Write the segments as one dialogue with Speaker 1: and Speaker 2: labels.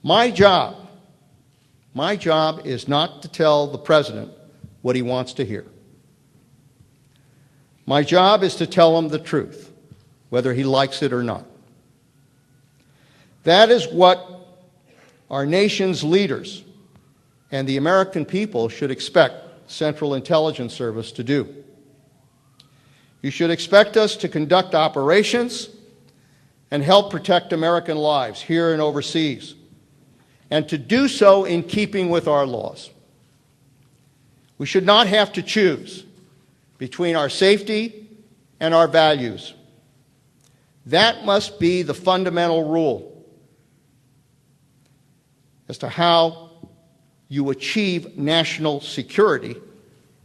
Speaker 1: My job is not to tell the president what he wants to hear. My job is to tell him the truth, whether he likes it or not. That is what our nation's leaders and the American people should expect Central Intelligence Service to do. You should expect us to conduct operations and help protect American lives here and overseas, and to do so in keeping with our laws. We should not have to choose between our safety and our values. That must be the fundamental rule as to how you achieve national security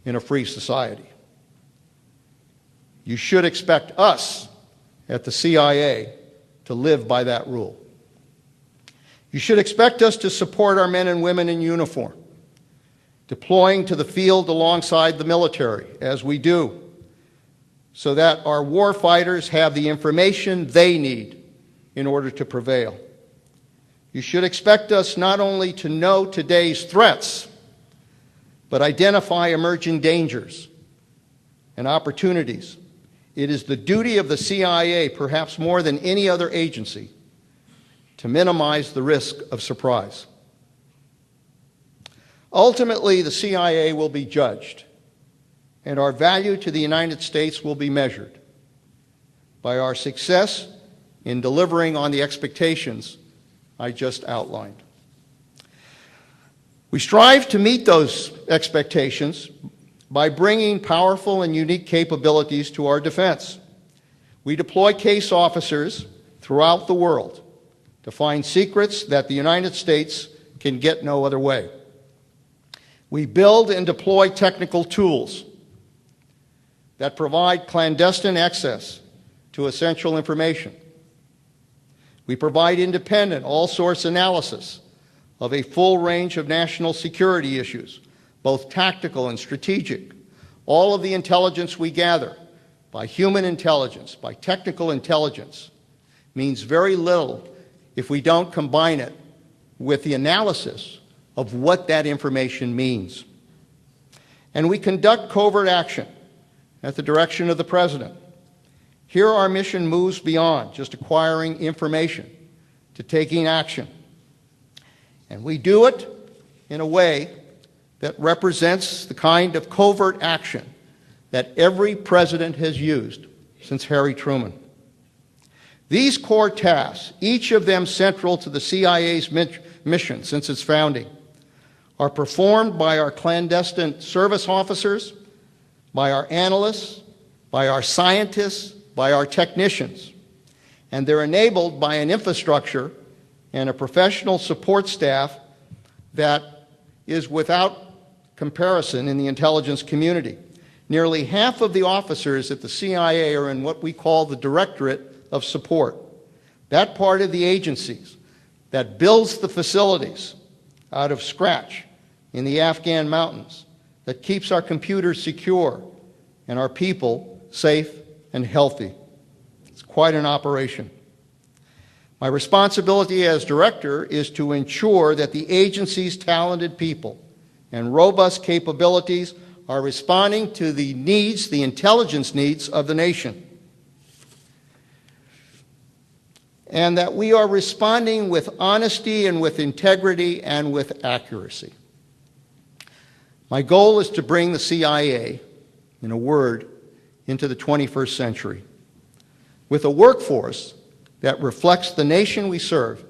Speaker 1: in a free society. You should expect us at the CIA to live by that rule. You should expect us to support our men and women in uniform, deploying to the field alongside the military, as we do, so that our war fighters have the information they need in order to prevail. You should expect us not only to know today's threats, but identify emerging dangers and opportunities. It is the duty of the CIA, perhaps more than any other agency, to minimize the risk of surprise. Ultimately, the CIA will be judged, and our value to the United States will be measured by our success in delivering on the expectations I just outlined. We strive to meet those expectations by bringing powerful and unique capabilities to our defense. We deploy case officers throughout the world to find secrets that the United States can get no other way. We build and deploy technical tools that provide clandestine access to essential information. We provide independent, all-source analysis of a full range of national security issues, both tactical and strategic. All of the intelligence we gather, by human intelligence, by technical intelligence, means very little if we don't combine it with the analysis of what that information means. And we conduct covert action at the direction of the President. Here our mission moves beyond just acquiring information to taking action. And we do it in a way that represents the kind of covert action that every president has used since Harry Truman. These core tasks, each of them central to the CIA's mission since its founding, are performed by our clandestine service officers, by our analysts, by our scientists, by our technicians, and they're enabled by an infrastructure and a professional support staff that is without comparison in the intelligence community. Nearly half of the officers at the CIA are in what we call the Directorate of Support. That part of the agencies that builds the facilities out of scratch in the Afghan mountains, that keeps our computers secure and our people safe and healthy. It's quite an operation. My responsibility as director is to ensure that the agency's talented people and robust capabilities are responding to the needs, the intelligence needs of the nation. And that we are responding with honesty and with integrity and with accuracy. My goal is to bring the CIA, in a word, into the 21st century with a workforce that reflects the nation we serve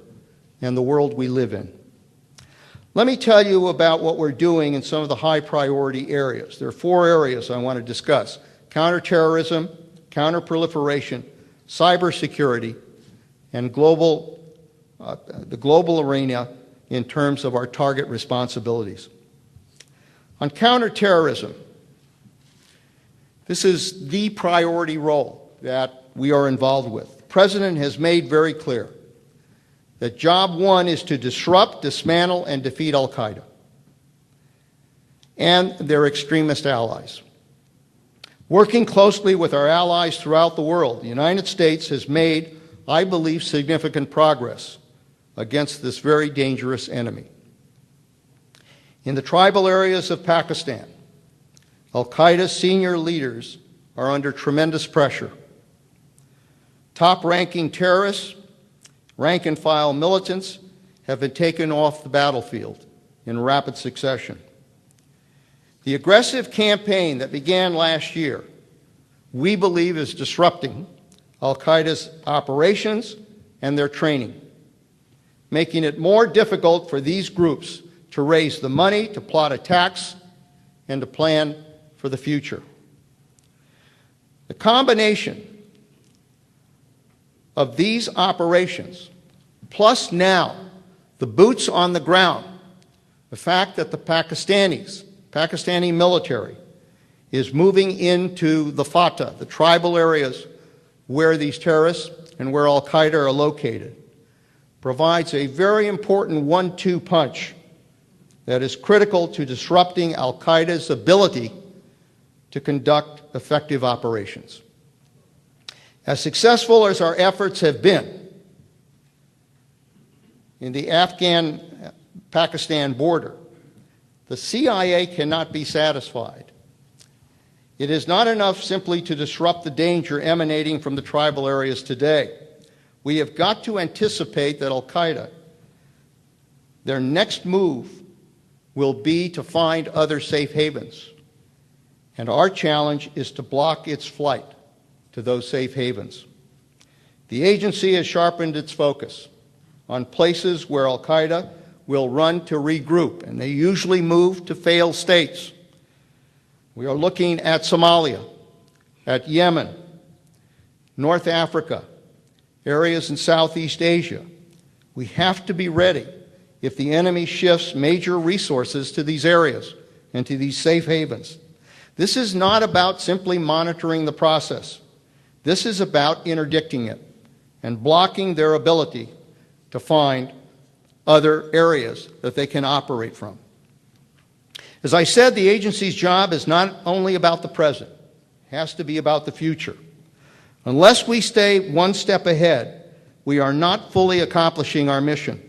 Speaker 1: and the world we live in. Let me tell you about what we're doing in some of the high priority areas. There are 4 areas I want to discuss: counterterrorism, counterproliferation, cybersecurity, and the global arena in terms of our target responsibilities. On counterterrorism, this is the priority role that we are involved with. The President has made very clear that job 1 is to disrupt, dismantle, and defeat al-Qaeda and their extremist allies. Working closely with our allies throughout the world, the United States has made, I believe, significant progress against this very dangerous enemy. In the tribal areas of Pakistan, Al-Qaeda's senior leaders are under tremendous pressure. Top-ranking terrorists, rank-and-file militants have been taken off the battlefield in rapid succession. The aggressive campaign that began last year, we believe, is disrupting Al-Qaeda's operations and their training, making it more difficult for these groups to raise the money, to plot attacks, and to plan for the future. The combination of these operations, plus now the boots on the ground, the fact that the Pakistani military is moving into the Fatah, the tribal areas where these terrorists and where Al-Qaeda are located, provides a very important 1-2 punch that is critical to disrupting Al-Qaeda's ability to conduct effective operations. As successful as our efforts have been in the Afghan-Pakistan border, the CIA cannot be satisfied. It is not enough simply to disrupt the danger emanating from the tribal areas today. We have got to anticipate that Al-Qaeda, their next move will be to find other safe havens. And our challenge is to block its flight to those safe havens. The agency has sharpened its focus on places where Al-Qaeda will run to regroup, and they usually move to failed states. We are looking at Somalia, at Yemen, North Africa, areas in Southeast Asia. We have to be ready if the enemy shifts major resources to these areas and to these safe havens. This is not about simply monitoring the process. This is about interdicting it and blocking their ability to find other areas that they can operate from. As I said, the agency's job is not only about the present, it has to be about the future. Unless we stay one step ahead, we are not fully accomplishing our mission.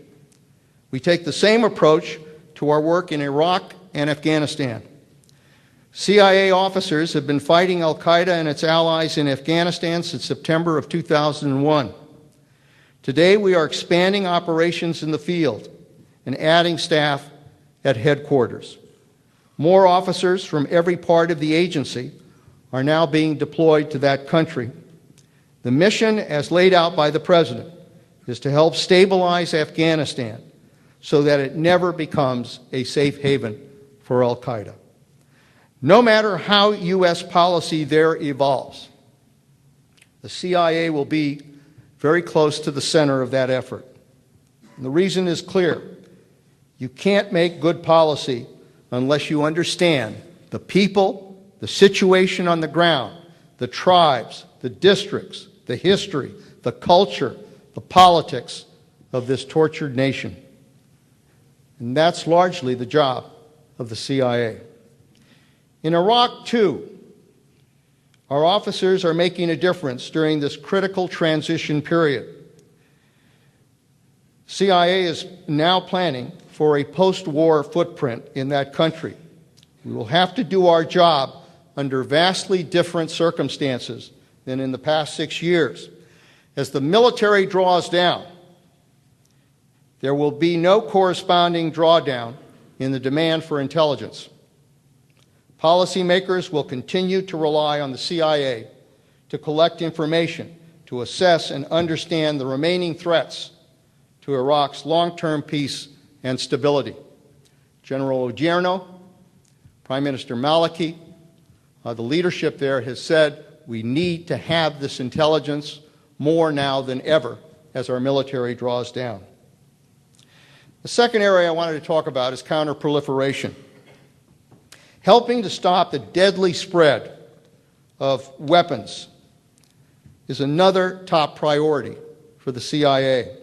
Speaker 1: We take the same approach to our work in Iraq and Afghanistan. CIA officers have been fighting Al-Qaeda and its allies in Afghanistan since September of 2001. Today, we are expanding operations in the field and adding staff at headquarters. More officers from every part of the agency are now being deployed to that country. The mission, as laid out by the President, is to help stabilize Afghanistan so that it never becomes a safe haven for Al-Qaeda. No matter how U.S. policy there evolves, the CIA will be very close to the center of that effort. And the reason is clear. You can't make good policy unless you understand the people, the situation on the ground, the tribes, the districts, the history, the culture, the politics of this tortured nation. And that's largely the job of the CIA. In Iraq, too, our officers are making a difference during this critical transition period. CIA is now planning for a post-war footprint in that country. We will have to do our job under vastly different circumstances than in the past 6 years. As the military draws down, there will be no corresponding drawdown in the demand for intelligence. Policymakers will continue to rely on the CIA to collect information, to assess and understand the remaining threats to Iraq's long-term peace and stability. General Odierno, Prime Minister Maliki, the leadership there has said we need to have this intelligence more now than ever as our military draws down. The second area I wanted to talk about is counterproliferation. Helping to stop the deadly spread of weapons is another top priority for the CIA.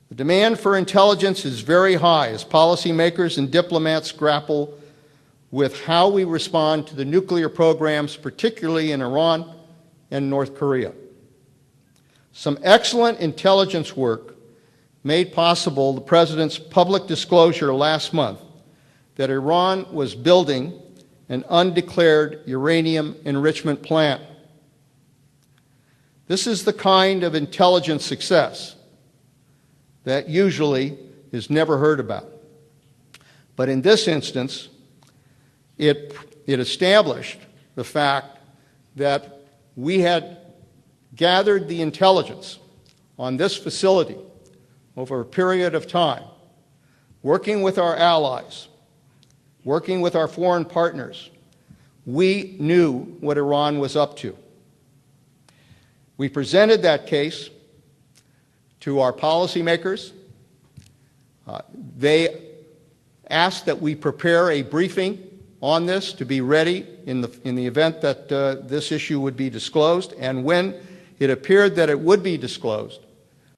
Speaker 1: The demand for intelligence is very high as policymakers and diplomats grapple with how we respond to the nuclear programs, particularly in Iran and North Korea. Some excellent intelligence work made possible the President's public disclosure last month that Iran was building an undeclared uranium enrichment plant. This is the kind of intelligence success that usually is never heard about. But in this instance, it established the fact that we had gathered the intelligence on this facility over a period of time, working with our allies, working with our foreign partners. We knew what Iran was up to. We presented that case to our policymakers. They asked that we prepare a briefing on this to be ready in the event that this issue would be disclosed. And when it appeared that it would be disclosed,